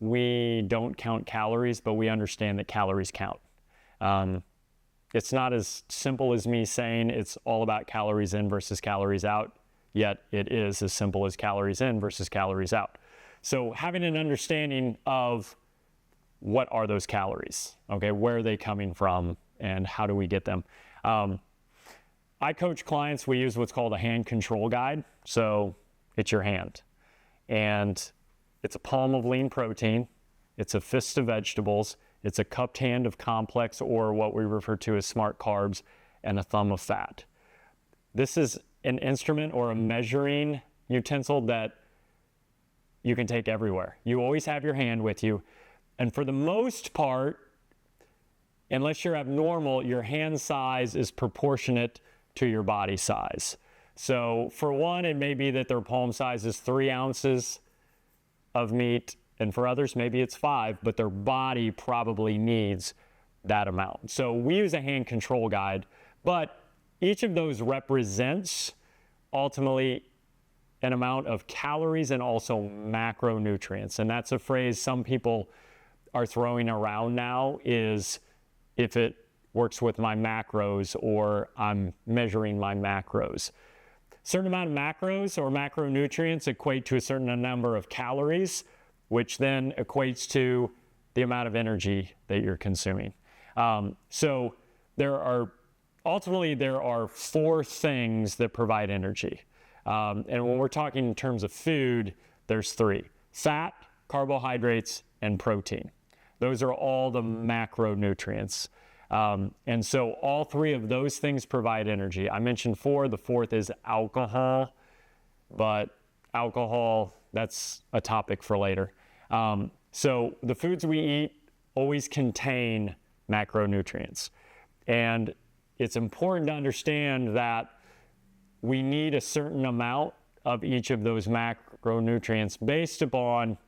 We don't count calories, but we understand that calories count. It's not as simple as me saying it's all about calories in versus calories out, yet it is as simple as calories in versus calories out. So having an understanding of what are those calories, okay, where are they coming from, and how do we get them? I coach clients, we use what's called a hand control guide. So it's your hand, and it's a palm of lean protein, it's a fist of vegetables, it's a cupped hand of complex, or what we refer to as smart carbs, and a thumb of fat. This is an instrument or a measuring utensil that you can take everywhere. You always have your hand with you. And for the most part, unless you're abnormal, your hand size is proportionate to your body size. So for one, it may be that their palm size is 3 ounces of meat, and for others, maybe it's 5, but their body probably needs that amount. So we use a hand control guide, but each of those represents ultimately an amount of calories and also macronutrients. And that's a phrase some people are throwing around now, is if it works with my macros, or I'm measuring my macros. Certain amount of macros or macronutrients equate to a certain number of calories, which then equates to the amount of energy that you're consuming. So there are 4 things that provide energy. And when we're talking in terms of food, there's 3: fat, carbohydrates, and protein. Those are all the macronutrients. And so all 3 of those things provide energy. I mentioned 4, the 4th is alcohol, but alcohol, that's a topic for later. So the foods we eat always contain macronutrients. And it's important to understand that we need a certain amount of each of those macronutrients based upon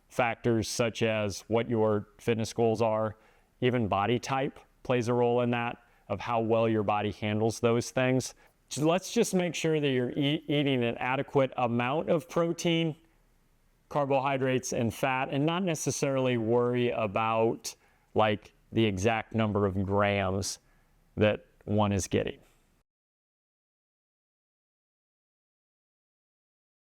factors such as what your fitness goals are. Even body type plays a role in that, of how well your body handles those things. So let's just make sure that you're eating an adequate amount of protein, carbohydrates, and fat, and not necessarily worry about like the exact number of grams that one is getting.